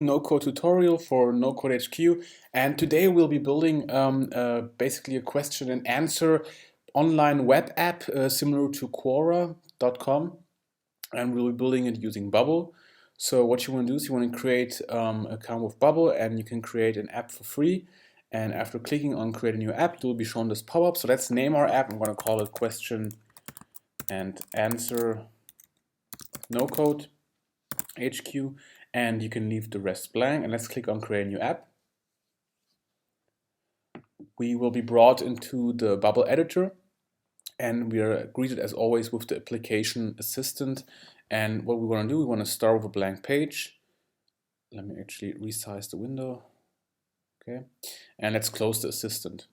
Nocode tutorial for Nocode HQ, and today we'll be building basically a question and answer online web app similar to Quora.com, and we'll be building it using Bubble. So what you want to do is you want to create an account with Bubble, and you can create an app for free. And after clicking on create a new app, you'll be shown this pop-up. So let's name our app. I'm going to call it Question and Answer Nocode HQ, and you can leave the rest blank, and let's click on create a new app. We will be brought into the Bubble editor, and we are greeted as always with the application assistant. And what we want to do, we want to start with a blank page. Let me actually resize the window. Okay, and let's close the assistant.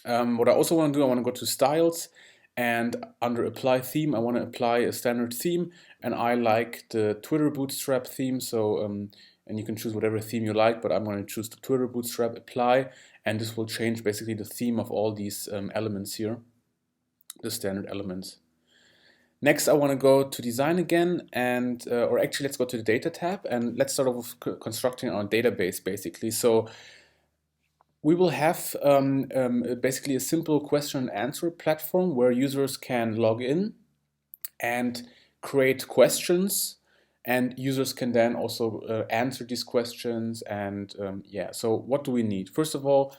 What I also want to do, I want to go to styles, and under apply theme, I want to apply a standard theme, and I like the Twitter Bootstrap theme. So and you can choose whatever theme you like, but I'm going to choose the Twitter Bootstrap apply, and this will change basically the theme of all these elements here, the standard elements. Next, I want to go to design again, and or actually let's go to the data tab, and let's start off with constructing our database basically. So we will have basically a simple question and answer platform where users can log in and create questions, and users can then also answer these questions. And yeah, so what do we need? First of all,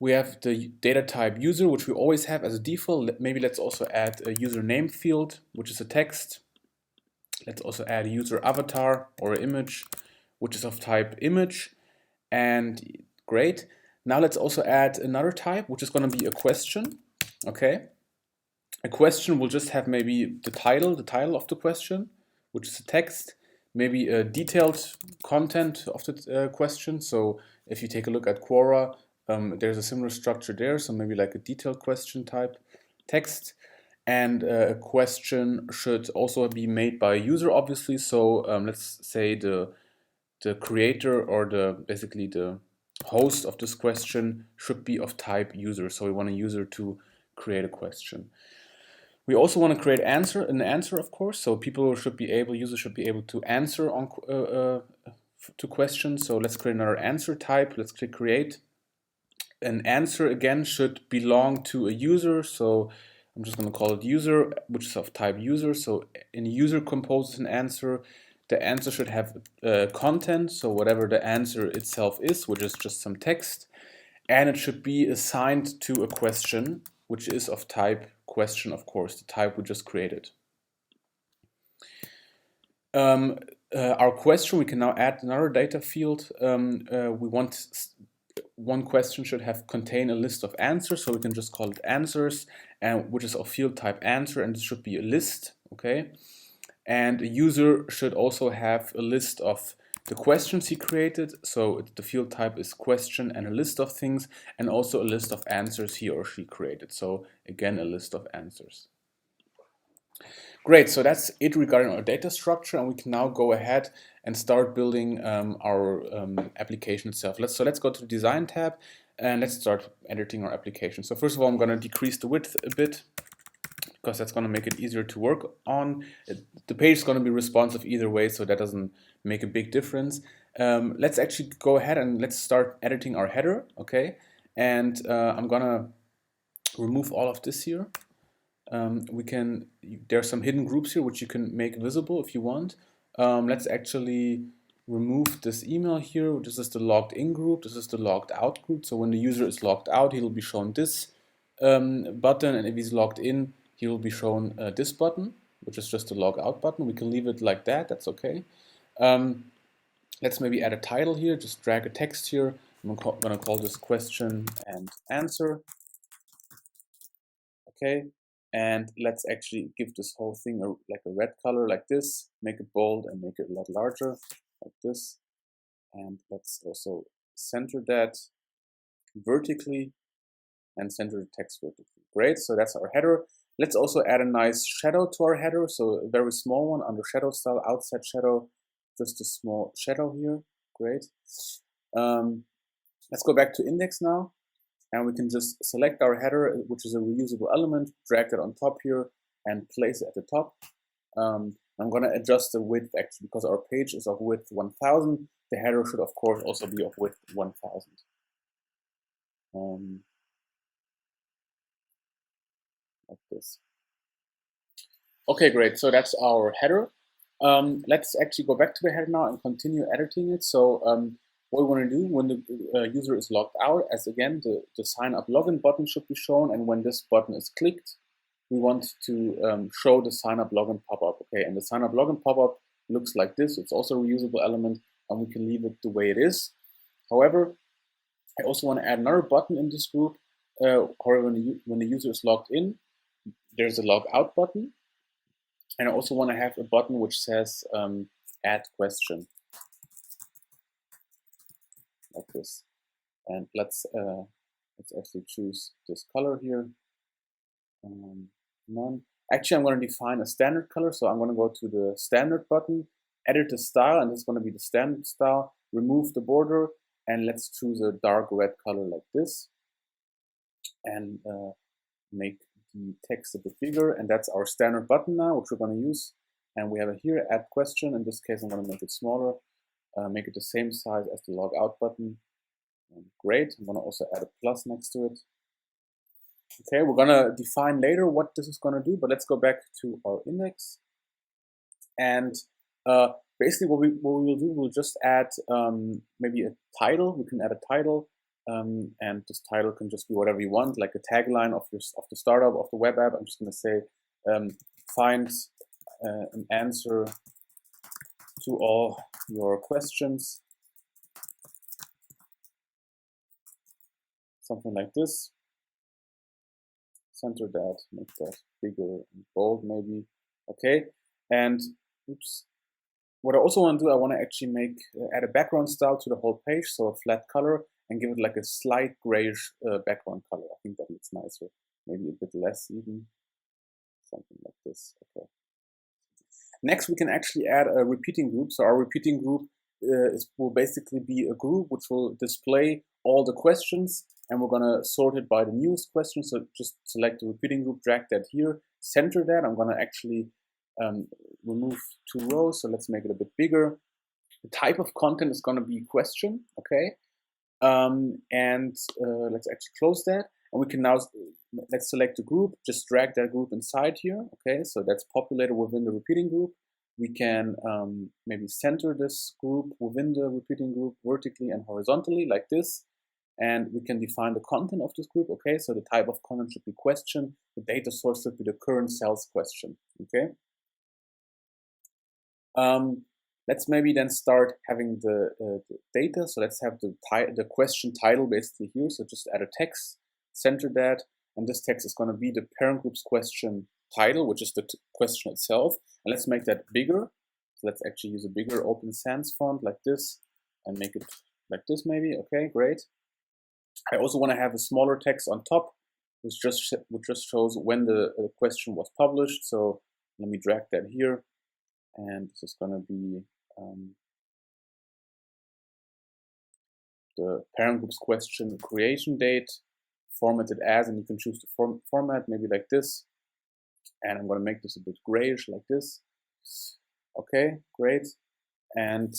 we have the data type user, which we always have as a default. Maybe let's also add a username field, which is a text. Let's also add a user avatar or image, which is of type image. And great. Now let's also add another type, which is going to be a question. Okay. A question will just have maybe the title of the question, which is a text, maybe a detailed content of the question. So if you take a look at Quora, there's a similar structure there. So maybe like a detailed question type text. And a question should also be made by a user, obviously. So let's say the creator or basically the host of this question should be of type user. So we want a user to create a question. We also want to create an answer, of course. So users should be able to answer on to questions. So let's create another answer type. Let's click create. An answer again should belong to a user. So I'm just going to call it user, which is of type user. So in user composes an answer. The answer should have content, so whatever the answer itself is, which is just some text, and it should be assigned to a question, which is of type question, of course, the type we just created. Our question, we can now add another data field. We want one question should contain a list of answers, so we can just call it answers, and which is of field type answer, and this should be a list. Okay. And a user should also have a list of the questions he created. So the field type is question and a list of things, and also a list of answers he or she created. So again, a list of answers. Great, so that's it regarding our data structure, and we can now go ahead and start building our application itself. Let's go to the design tab, and let's start editing our application. So first of all, I'm going to decrease the width a bit, because that's going to make it easier to work on. The page is going to be responsive either way, so that doesn't make a big difference. Let's actually go ahead and let's start editing our header, okay? And I'm going to remove all of this here. There are some hidden groups here which you can make visible if you want. Let's actually remove this email here. This is the logged in group. This is the logged out group. So when the user is logged out, he'll be shown this button, and if he's logged in, he will be shown this button, which is just the log out button. We can leave it like that, that's okay. Let's maybe add a title here, just drag a text here. I'm gonna call this question and answer. Okay, and let's actually give this whole thing like a red color like this, make it bold and make it a lot larger like this. And let's also center that vertically and center the text vertically. Great, so that's our header. Let's also add a nice shadow to our header, so a very small one under shadow style, outside shadow, just a small shadow here. Great. Let's go back to index now, and we can just select our header, which is a reusable element, drag it on top here, and place it at the top. I'm going to adjust the width actually because our page is of width 1000. The header should of course also be of width 1000. Like this. Okay, great. So that's our header. Let's actually go back to the header now and continue editing it. So what we want to do when the user is logged out, as again, the sign up login button should be shown. And when this button is clicked, we want to show the sign up login pop-up. Okay, and the sign up login pop-up looks like this. It's also a reusable element, and we can leave it the way it is. However, I also want to add another button in this group. However, when the user is logged in, there's a log out button. And I also want to have a button which says add question, like this. And let's actually choose this color here. None. Actually, I'm going to define a standard color. So I'm going to go to the standard button, edit the style, and this is going to be the standard style. Remove the border, and let's choose a dark red color like this. And make the text a bit bigger, and that's our standard button now, which we're going to use. And we have it here, add question. In this case, I'm going to make it smaller, make it the same size as the log out button. Great. I'm going to also add a plus next to it. Okay, we're going to define later what this is going to do, but let's go back to our index. And basically what we will do, we'll just add maybe a title. We can add a title. And this title can just be whatever you want, like a tagline of the startup of the web app. I'm just going to say, find an answer to all your questions. Something like this. Center that, make that bigger and bold maybe. Okay, and oops. What I also want to do, I want to actually add a background style to the whole page, so a flat color, and give it like a slight grayish background color. I think that looks nicer. Maybe a bit less even. Something like this. Okay. Next, we can actually add a repeating group. So our repeating group will basically be a group which will display all the questions, and we're going to sort it by the newest question. So just select the repeating group, drag that here, center that. I'm going to actually remove 2 rows. So let's make it a bit bigger. The type of content is going to be question. Okay. Let's actually close that. And we can now, let's select the group, just drag that group inside here. Okay, so that's populated within the repeating group. We can maybe center this group within the repeating group vertically and horizontally like this. And we can define the content of this group. Okay, so the type of content should be question. The data source should be the current sales question. Okay. Let's maybe then start having the data. So let's have the question title basically here. So just add a text, center that, and this text is going to be the parent group's question title, which is the question itself. And let's make that bigger. So let's actually use a bigger Open Sans font like this and make it like this maybe. Okay, great. I also want to have a smaller text on top, which just shows when the question was published. So let me drag that here. And this is going to be the parent group's question creation date, formatted as, and you can choose the format, maybe like this. And I'm going to make this a bit grayish like this. Okay, great. And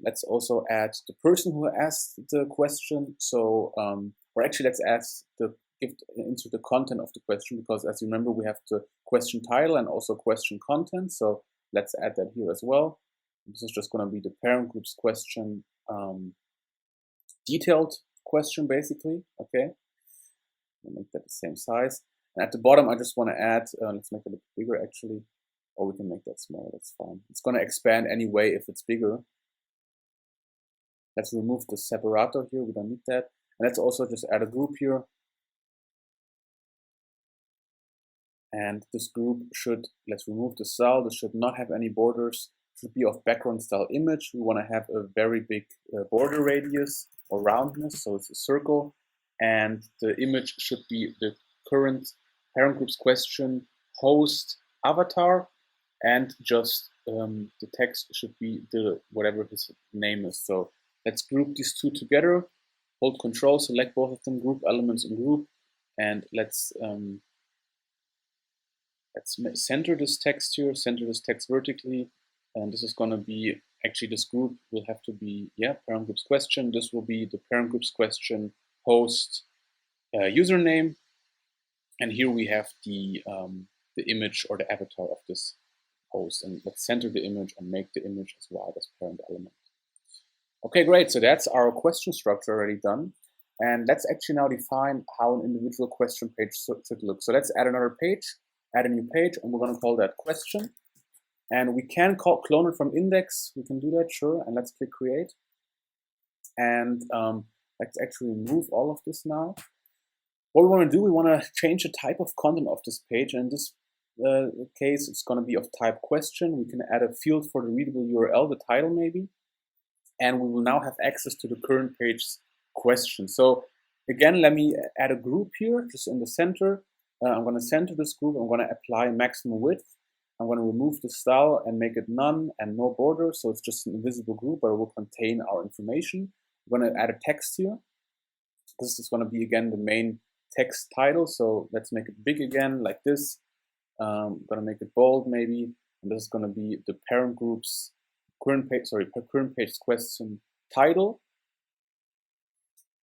let's also add the person who asked the question. So, or actually let's insert the content of the question, because as you remember, we have the question title and also question content. So let's add that here as well. This is just going to be the parent group's question, detailed question basically. Okay, I'll make that the same size. And at the bottom, I just want to add, let's make it a bit bigger actually, or we can make that smaller, that's fine. It's going to expand anyway if it's bigger. Let's remove the separator here, we don't need that. And let's also just add a group here. And this group should, let's remove the style, this should not have any borders, should be of background style image. We want to have a very big border radius or roundness, so it's a circle. And the image should be the current parent group's question host avatar, and just the text should be whatever his name is. So let's group these two together, hold Control, select both of them, group elements in group, and let's let's center this text here, center this text vertically, and this is going to be, actually this group will have to be, yeah, parent group's question. This will be the parent group's question host username, and here we have the image or the avatar of this host, and let's center the image and make the image as wide as parent element. Okay, great. So that's our question structure already done. And let's actually now define how an individual question page should look. So let's add another page, add a new page, and we're going to call that question. And we can clone it from index. We can do that, sure. And let's click create. And let's actually remove all of this now. What we want to do, we want to change the type of content of this page. And in this case, it's going to be of type question. We can add a field for the readable URL, the title maybe. And we will now have access to the current page's question. So again, let me add a group here, just in the center. I'm going to center this group. I'm going to apply maximum width. I'm going to remove the style and make it none and no border. So it's just an invisible group, but it will contain our information. I'm going to add a text here. This is going to be, again, the main text title. So let's make it big again, like this. I'm going to make it bold, maybe. And this is going to be the parent group's current page question title.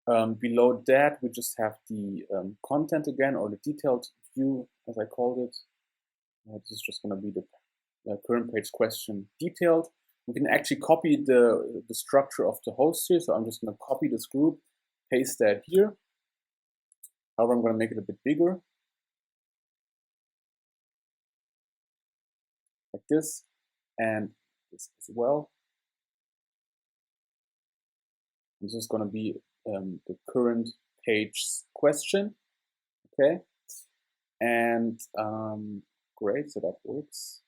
Below that, we just have the content again, or the detailed view, as I called it. This is just going to be the current page question detailed. We can actually copy the structure of the host here. So I'm just going to copy this group, paste that here. However, I'm going to make it a bit bigger, like this, and this as well. This is going to be the current page question, okay? And great, so that works.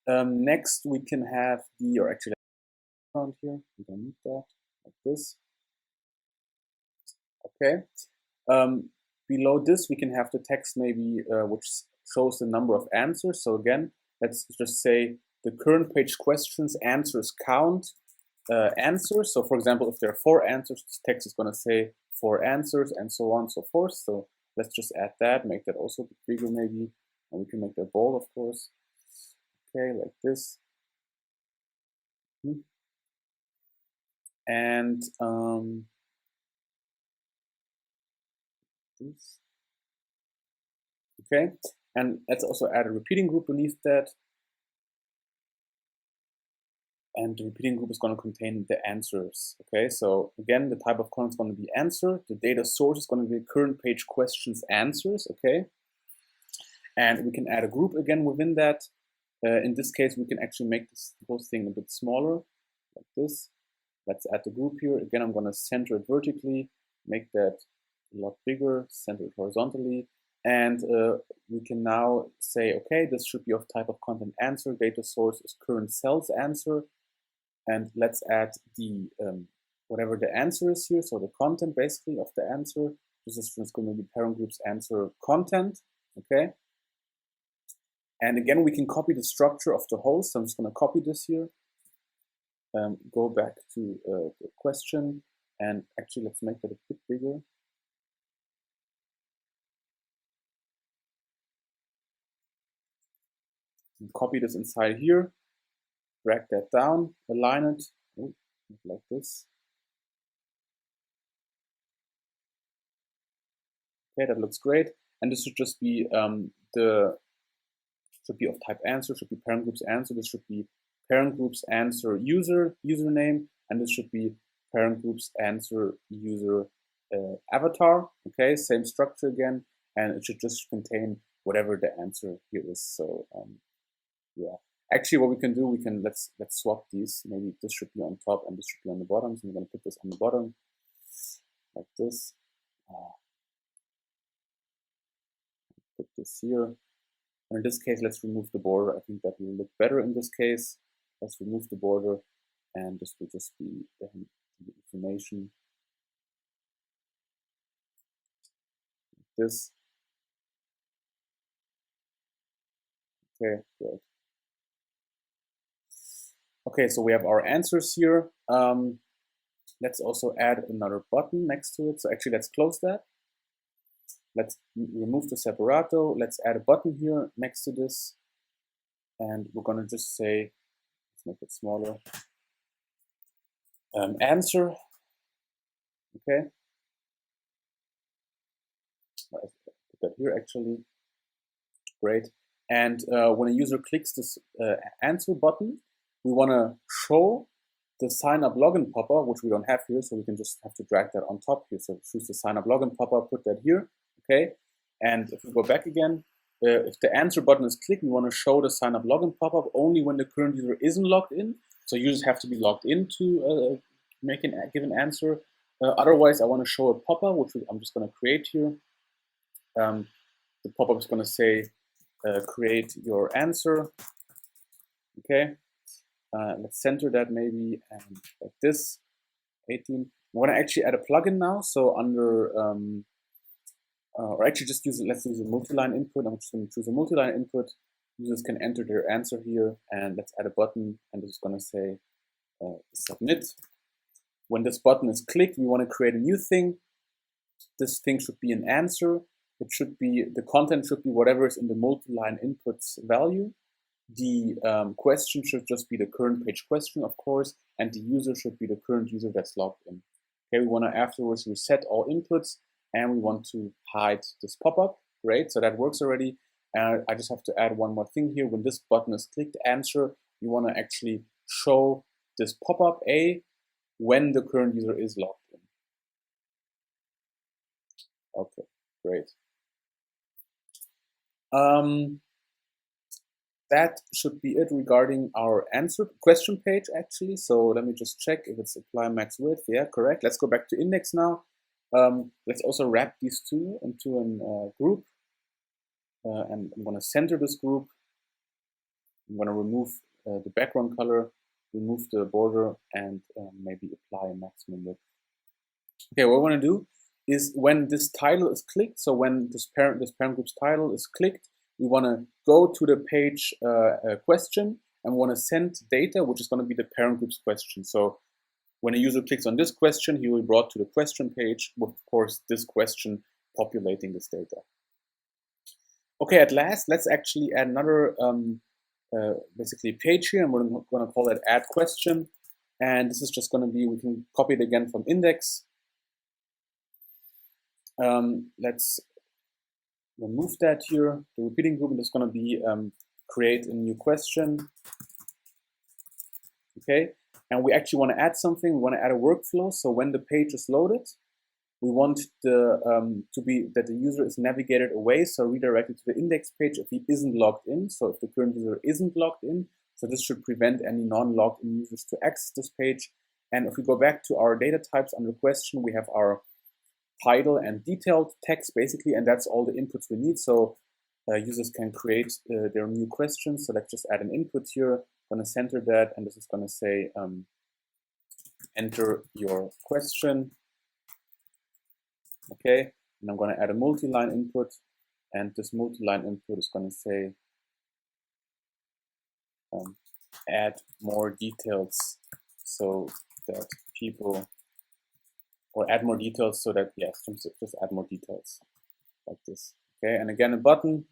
Next, we can have the, or actually, around here, we don't need that, like this. Okay. Below this, we can have the text maybe which shows the number of answers. So again, let's just say the current page questions answers count answers. So for example, if there are 4 answers, this text is going to say 4 answers and so on and so forth. So let's just add that, make that also a bit bigger maybe. And we can make that bold, of course. Okay, like this. And this. Okay, and let's also add a repeating group beneath that. And the repeating group is going to contain the answers. Okay, so again, the type of content is going to be answer. The data source is going to be current page questions answers. Okay, and we can add a group again within that. In this case, we can actually make this whole thing a bit smaller, like this. Let's add the group here. Again, I'm going to center it vertically, make that a lot bigger, center it horizontally. And we can now say, okay, this should be of type of content answer. Data source is current cells answer. And let's add the whatever the answer is here. So the content basically of the answer. This is just going to be parent group's answer content. Okay. And again, we can copy the structure of the host. So I'm just going to copy this here. Go back to the question. And actually, let's make that a bit bigger. And copy this inside here. Drag that down, align it, like this. Okay, that looks great. And this should just be should be of type answer, should be parent group's answer. This should be parent group's answer username, and this should be parent group's answer user avatar. Okay, same structure again, and it should just contain whatever the answer here is. So yeah. Actually, what we can do, let's swap these. Maybe this should be on top and this should be on the bottom. So I'm going to put this on the bottom, like this. Put this here. And in this case, let's remove the border. I think that will look better in this case. Let's remove the border, and this will just be the information. Like this. Okay, great. Okay, so we have our answers here. Let's also add another button next to it. So actually, let's close that. Let's remove the separato. Let's add a button here next to this. And we're going to just say, let's make it smaller, answer. Okay. Put that here actually. Great. And when a user clicks this answer button, we want to show the sign up login pop-up, which we don't have here, so we can just have to drag that on top here. So choose the sign up login pop-up, put that here. Okay. And if we go back again, if the answer button is clicked, we want to show the sign up login pop-up only when the current user isn't logged in. So users have to be logged in to give an answer. Otherwise, I want to show a pop-up, which I'm just going to create here. The pop-up is going to say, create your answer. Okay. Let's center that maybe and like this. 18. I want to actually add a plugin now. So under, or actually just let's use a multi-line input. I'm just going to choose a multi-line input. Users can enter their answer here, and let's add a button, and this is going to say submit. When this button is clicked, we want to create a new thing. This thing should be an answer. It should be, the content should be whatever is in the multi-line inputs value. The question should just be the current page question, of course, and the user should be the current user that's logged in. Okay, we want to afterwards reset all inputs, and we want to hide this pop-up. Great, so that works already. I just have to add one more thing here. When this button is clicked, answer, you want to actually show this pop-up A when the current user is logged in. Okay, great. That should be it regarding our answer question page, actually. So let me just check if it's apply max width. Yeah, correct. Let's go back to index now. Let's also wrap these two into a group. And I'm going to center this group. I'm going to remove the background color, remove the border, and maybe apply a maximum width. Okay, what I want to do is when this title is clicked, so when this parent group's title is clicked, we want to go to the page question and want to send data, which is going to be the parent group's question. So when a user clicks on this question, he will be brought to the question page with, of course, this question populating this data. Okay, at last, let's actually add another basically page here, and we're going to call it add question. And this is just going to be, we can copy it again from index. Let's remove that here. The repeating group is going to be create a new question. Okay, and we actually want to add something. We want to add a workflow. So when the page is loaded, we want the to be that the user is navigated away, so redirected to the index page if he isn't logged in. So if the current user isn't logged in, so this should prevent any non-logged in users to access this page. And if we go back to our data types under question, we have our title and detailed text basically, and that's all the inputs we need. So users can create their new questions. So let's just add an input here. I'm going to center that, and this is going to say enter your question. Okay, and I'm going to add a multi-line input, and this multi-line input is going to say add more details so that people, or add more details so that, yes, just add more details like this. Okay, and again a button,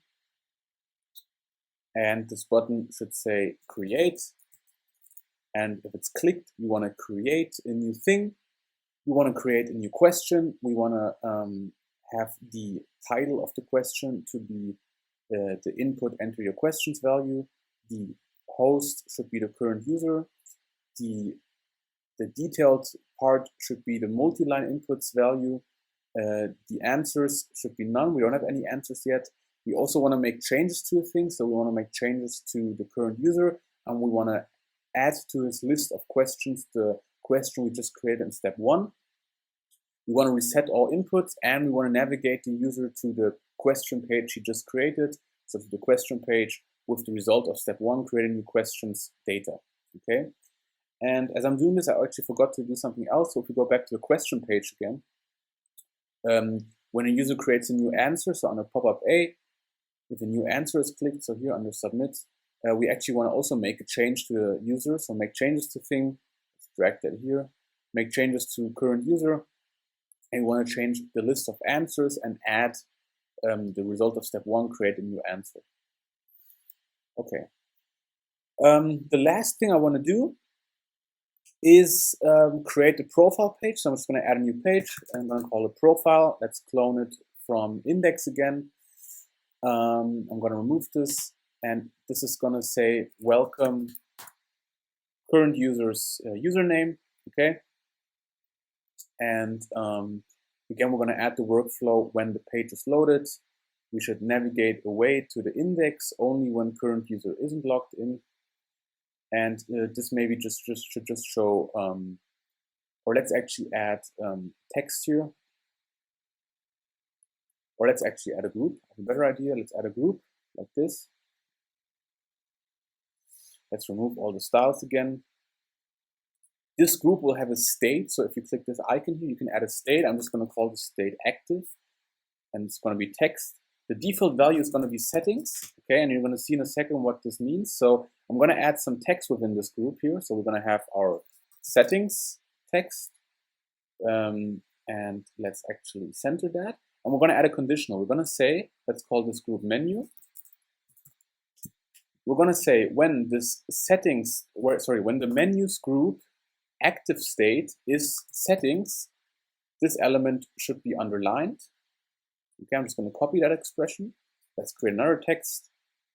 and this button should say create, and if it's clicked, you want to create a new thing. We want to create a new question. We want to have the title of the question to be the input, enter your questions value. The host should be the current user. The detailed part should be the multi-line inputs value. The answers should be none. We don't have any answers yet. We also want to make changes to a thing. So we want to make changes to the current user, and we want to add to his list of questions the question we just created in step 1. We want to reset all inputs, and we want to navigate the user to the question page he just created, so to the question page with the result of step 1, creating new questions data. Okay, and as I'm doing this, I actually forgot to do something else. So if we go back to the question page again, when a user creates a new answer, so under pop-up A, if a new answer is clicked, so here under submit, we actually want to also make a change to the user. So make changes to thing, let's drag that here, make changes to current user, and we want to change the list of answers and add the result of step 1, create a new answer. Okay. The last thing I want to do is create a profile page. So I'm just going to add a new page. I'm going to call it profile. Let's clone it from index again. I'm going to remove this, and this is going to say welcome current user's username. Okay. And again, we're going to add the workflow when the page is loaded. We should navigate away to the index only when current user isn't logged in. And this maybe should just show, or let's actually add text here. Or let's actually add a group. I have a better idea. Let's add a group like this. Let's remove all the styles again. This group will have a state. So if you click this icon here, you can add a state. I'm just going to call the state active, and it's going to be text. The default value is going to be settings. Okay, and you're going to see in a second what this means. So I'm going to add some text within this group here. So we're going to have our settings text, and let's actually center that. And we're going to add a conditional. We're going to say, let's call this group menu. We're going to say when this settings, when the menus group active state is settings, this element should be underlined. Okay, I'm just going to copy that expression. Let's create another text,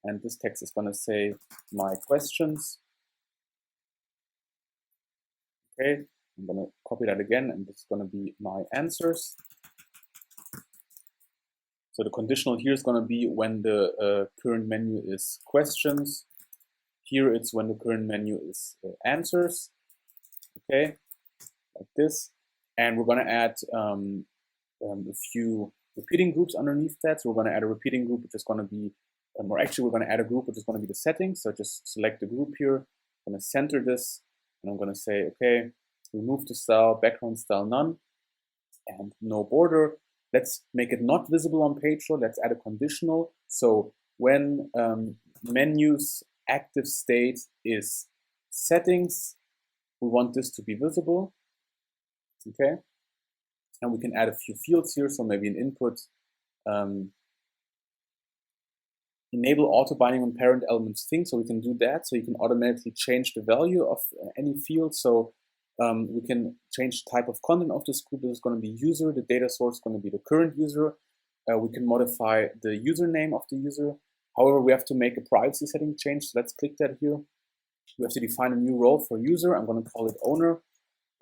and this text is going to say my questions. Okay, I'm going to copy that again, and this is going to be my answers. So the conditional here is going to be when the current menu is questions. Here it's when the current menu is answers. Okay, like this. And we're going to add a few repeating groups underneath that. So we're going to add a repeating group, which is going to be, or actually we're going to add a group, which is going to be the settings. So just select the group here. I'm going to center this, and I'm going to say, okay, remove the style, background style none, and no border. Let's make it not visible on page load. Let's add a conditional. So when menus active state is settings, we want this to be visible. Okay. And we can add a few fields here. So maybe an input, enable auto binding on parent elements thing. So we can do that. So you can automatically change the value of any field. So we can change the type of content of this group. This is going to be user. The data source is going to be the current user. We can modify the username of the user. However, we have to make a privacy setting change. So let's click that here. We have to define a new role for user. I'm going to call it owner.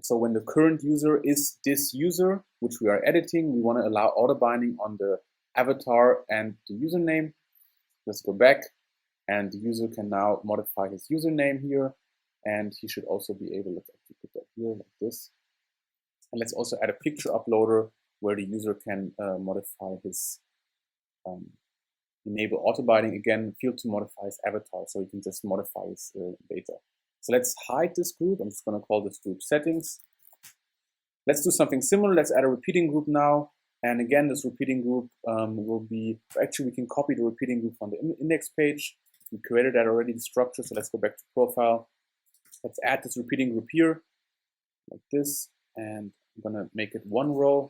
So when the current user is this user, which we are editing, we want to allow auto binding on the avatar and the username. Let's go back, and the user can now modify his username here. And he should also be able, let's actually put that here like this. And let's also add a picture uploader where the user can modify his, enable auto binding, again, field to modify his avatar. So you can just modify his data. So let's hide this group. I'm just going to call this group settings. Let's do something similar. Let's add a repeating group now. And again, this repeating group will be, actually we can copy the repeating group on the index page. We created that already, the structure. So let's go back to profile. Let's add this repeating group here, like this, and I'm gonna make it one row.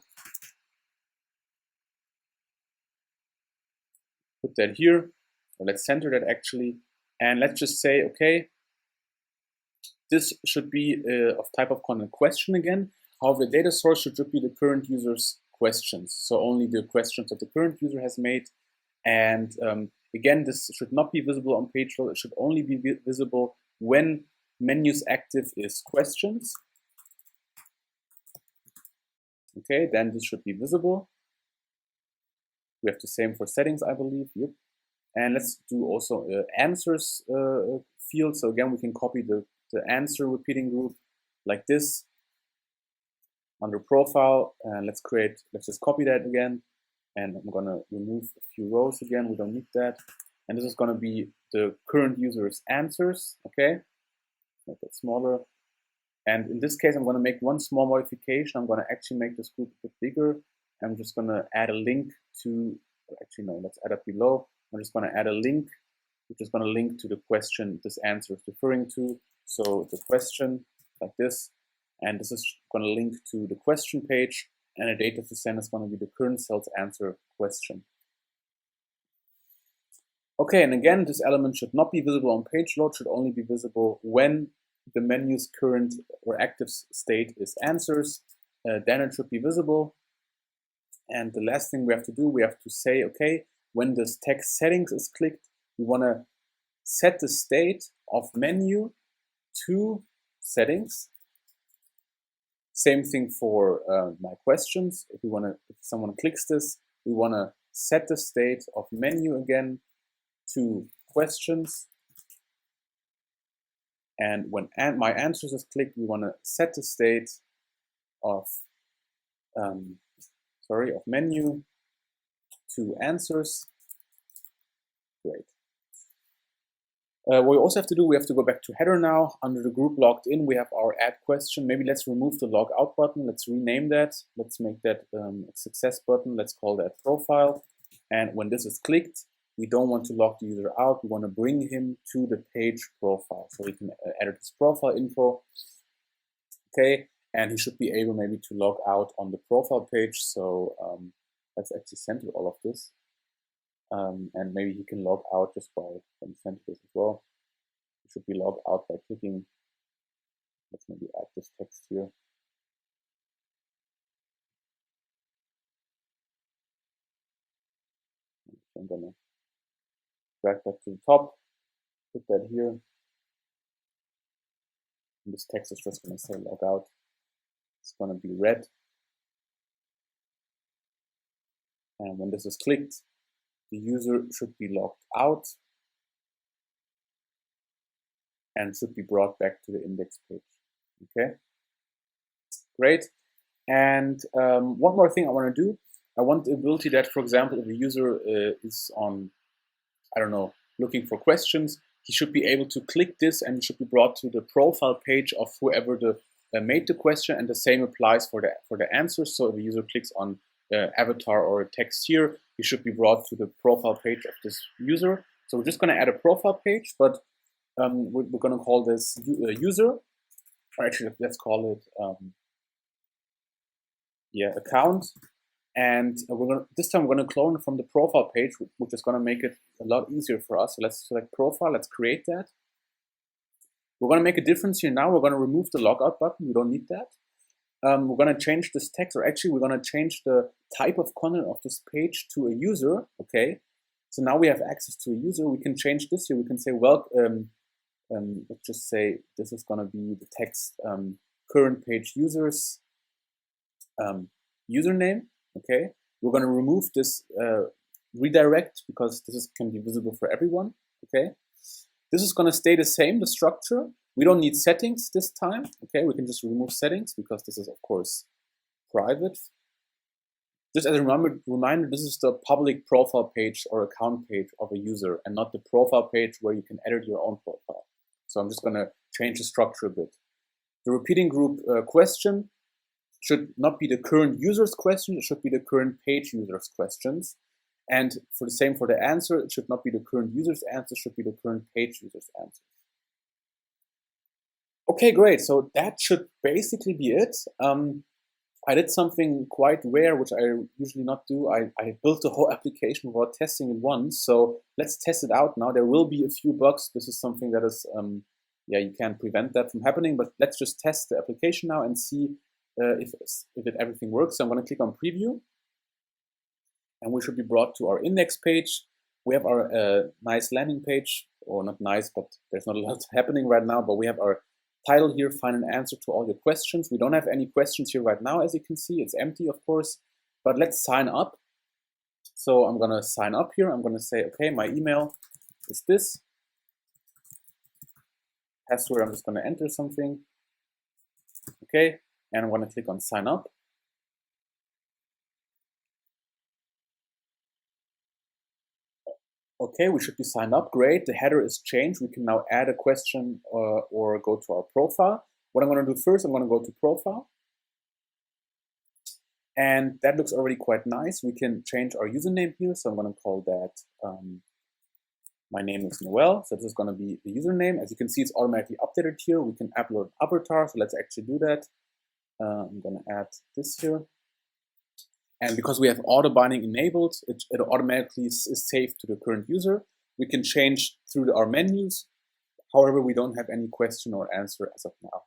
Put that here, or let's center that actually, and let's just say, okay, this should be of type of content question again. However, the data source should be the current user's questions, so only the questions that the current user has made. And again, this should not be visible on page load. It should only be visible when menus active is questions. Okay, then this should be visible. We have the same for settings, I believe. Yep. And let's do also answers field. So again, we can copy the answer repeating group like this under profile. And let's just copy that again. And I'm gonna remove a few rows again. We don't need that. And this is gonna be the current user's answers. Okay. Make it smaller. And in this case, I'm going to make one small modification. I'm going to actually make this group a bit bigger. I'm just going to add a link to, actually no, let's add it below. I'm just going to add a link, which is going to link to the question this answer is referring to. So the question like this, and this is going to link to the question page, and the data to send is going to be the current cell's answer question. Okay, and again, this element should not be visible on page load, should only be visible when the menu's current or active state is answers. Then it should be visible. And the last thing we have to do, we have to say, okay, when this text settings is clicked, we want to set the state of menu to settings. Same thing for my questions. If someone clicks this, we want to set the state of menu again to questions. And when my answers is clicked, we want to set the state of of menu to answers. Great. What we also have to do, we have to go back to header now. Under the group logged in, we have our add question. Maybe let's remove the log out button. Let's rename that. Let's make that a success button. Let's call that profile. And when this is clicked, we don't want to log the user out. We want to bring him to the page profile. So we can edit his profile info. Okay, and he should be able maybe to log out on the profile page. So let's actually center all of this. And maybe he can log out just by center this as well. He should be logged out by clicking. Let's maybe add this text here. I'm gonna drag that to the top, put that here. And this text is just gonna say log out. It's gonna be red. And when this is clicked, the user should be logged out and should be brought back to the index page. Okay, great. And one more thing I want to do. I want the ability that, for example, if a user is on, I don't know, looking for questions, he should be able to click this and should be brought to the profile page of whoever made the question, and the same applies for the answers. So if a user clicks on avatar or a text here, you should be brought to the profile page of this user. So we're just going to add a profile page, but we're going to call this user, or actually let's call it account. And this time we're going to clone from the profile page, which is going to make it a lot easier for us. So let's select profile, let's create that. We're going to make a difference here now. We're going to remove the logout button. We don't need that. We're going to change this text, or actually we're going to change the type of content of this page to a user. Okay, so now we have access to a user. We can change this here. We can say, well, let's just say this is going to be the text current page users username. Okay, we're going to remove this redirect because this can be visible for everyone. Okay, this is going to stay the same, the structure. We don't need settings this time. Okay, we can just remove settings because this is, of course, private. Just as a reminder, this is the public profile page or account page of a user and not the profile page where you can edit your own profile. So I'm just going to change the structure a bit. The repeating group question should not be the current user's question. It should be the current page user's questions. And for the same for the answer, it should not be the current user's answer. It should be the current page user's answer. Okay, great. So that should basically be it. I did something quite rare, which I usually not do. I built the whole application without testing it once. So let's test it out now. There will be a few bugs. This is something that is, you can't prevent that from happening. But let's just test the application now and see if everything works. So I'm going to click on preview. And we should be brought to our index page. We have our nice landing page, or not nice, but there's not a lot happening right now. But we have our title here, find an answer to all your questions. We don't have any questions here right now, as you can see. It's empty, of course, but let's sign up. So I'm gonna sign up here. I'm gonna say, okay, my email is this. Password, I'm just gonna enter something. Okay, and I'm gonna click on sign up. Okay, we should be signed up. Great, the header is changed. We can now add a question or go to our profile. What I'm going to do first, I'm going to go to profile. And that looks already quite nice. We can change our username here. So I'm going to call that, my name is Noel. So this is going to be the username. As you can see, it's automatically updated here. We can upload an avatar. So let's actually do that. I'm going to add this here. And because we have auto binding enabled, it automatically is saved to the current user. we can change through our menus. However, we don't have any question or answer as of now.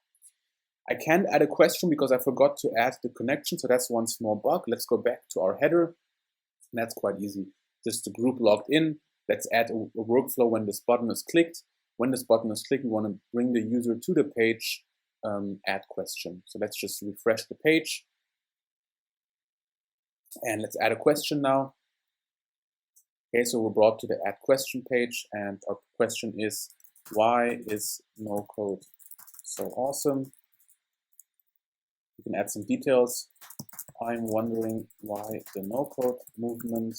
I can't add a question because I forgot to add the connection, so that's one small bug. Let's go back to our header. That's quite easy. Just the group logged in. Let's add a workflow when this button is clicked. When this button is clicked, we want to bring the user to the page, add question. So let's just refresh the page. And let's add a question now. Okay, so we're brought to the add question page, and our question is, why is Nocode so awesome? You can add some details. I'm wondering why the Nocode movement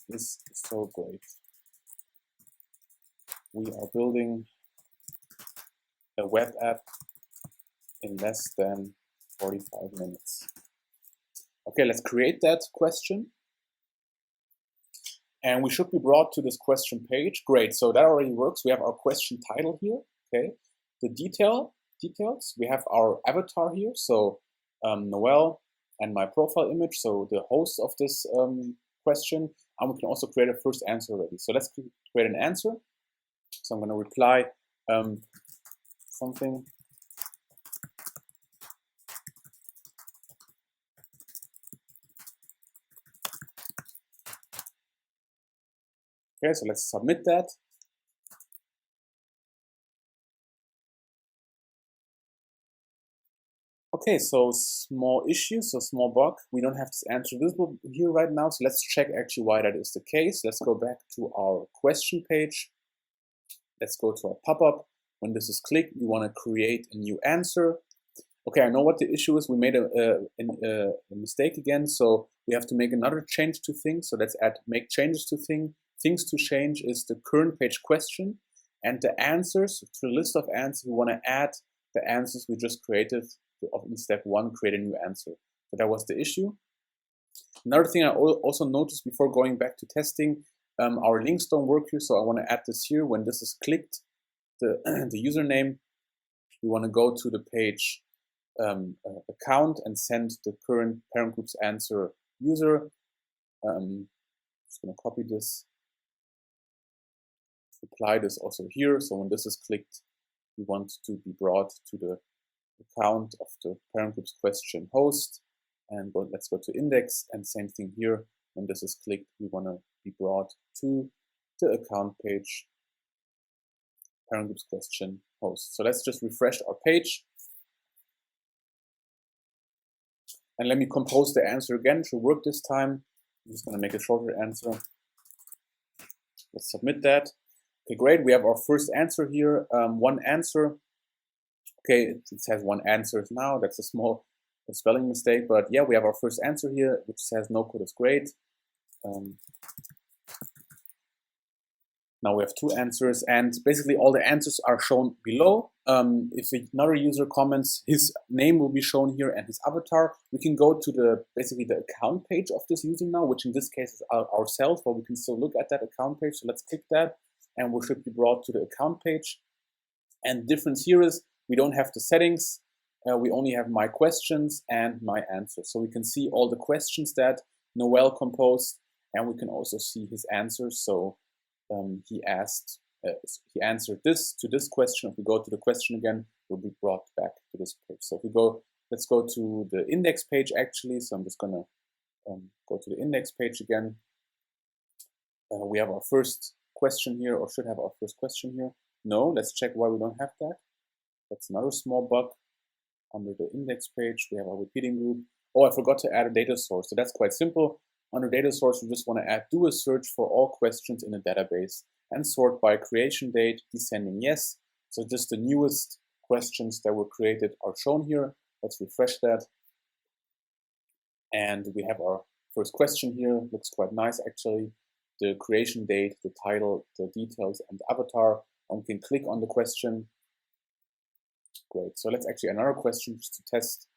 is so great. We are building a web app in less than 45 minutes. Okay, let's create that question. And we should be brought to this question page. Great, so that already works. We have our question title here, okay? The details, we have our avatar here, so Noel and my profile image, so the host of this question, and we can also create a first answer already. So let's create an answer. So I'm going to reply something. Okay, so let's submit that. Okay, so small issue, so small bug. We don't have this answer visible here right now, so let's check actually why that is the case. Let's go back to our question page. Let's go to our pop-up. When this is clicked, we want to create a new answer. Okay, I know what the issue is. We made a mistake again, so we have to make another change to things. So let's add make changes to things. Things to change is the current page question, and the answers, to the list of answers, we want to add the answers we just created in step 1, create a new answer. So that was the issue. Another thing I also noticed before going back to testing, our links don't work here, so I want to add this here. When this is clicked, the username, we want to go to the page account and send the current parent group's answer user. Just going to copy this, apply this also here. So when this is clicked, we want to be brought to the account of the parent group's question host, and let's go to index, and same thing here. When this is clicked, we want to be brought to the account page, parent group's question host. So let's just refresh our page. And let me compose the answer again. It should work this time. I'm just going to make a shorter answer. Let's submit that. Okay, great. We have our first answer here. One answer. Okay, it says one answer now. That's a small spelling mistake, but yeah, we have our first answer here, which says Nocode is great. Now we have 2 answers, and basically all the answers are shown below. If another user comments, his name will be shown here and his avatar. We can go to basically the account page of this user now, which in this case is ourselves, but we can still look at that account page. So let's click that, and we should be brought to the account page. And the difference here is we don't have the settings. We only have my questions and my answers. So we can see all the questions that Noel composed, and we can also see his answers. So he answered this to this question. If we go to the question again, we'll be brought back to this page. So if we go, let's go to the index page actually. So I'm just gonna go to the index page again. We have our first question here, or should have our first question here. No, let's check why we don't have that. That's another small bug. Under the index page, we have our repeating group. Oh, I forgot to add a data source. So that's quite simple. Under data source, we just want to do a search for all questions in a database and sort by creation date, descending yes. So just the newest questions that were created are shown here. Let's refresh that. And we have our first question here. Looks quite nice actually. The creation date, the title, the details, and the avatar. And we can click on the question. Great. So let's actually another question just to test.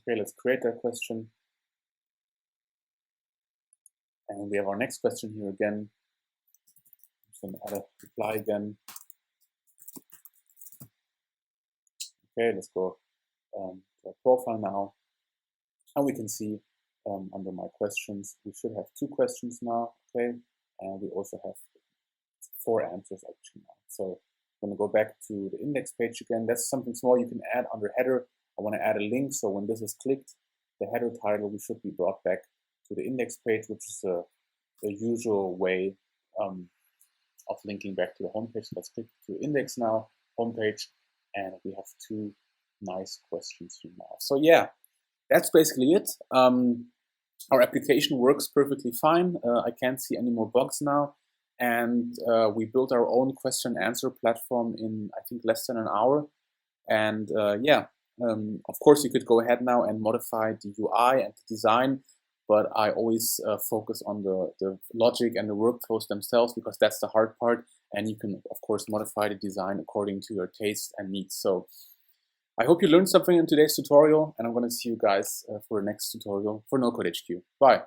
Okay, let's create that question. And we have our next question here again. I'm just going to add a reply again. Okay, let's go to our profile now. And we can see under my questions, we should have 2 questions now, okay? And we also have 4 answers actually now. So I'm going to go back to the index page again. That's something small you can add under header. I want to add a link, so when this is clicked, the header title, we should be brought back to the index page, which is the usual way of linking back to the homepage. So let's click to index now, homepage, and we have 2 nice questions here now. So yeah, that's basically it. Our application works perfectly fine. I can't see any more bugs now. And we built our own question and answer platform in, I think, less than an hour. And yeah, of course, you could go ahead now and modify the UI and the design, but I always focus on the logic and the workflows themselves, because that's the hard part. And you can, of course, modify the design according to your taste and needs. So I hope you learned something in today's tutorial, and I'm going to see you guys for the next tutorial for Nocode HQ. Bye.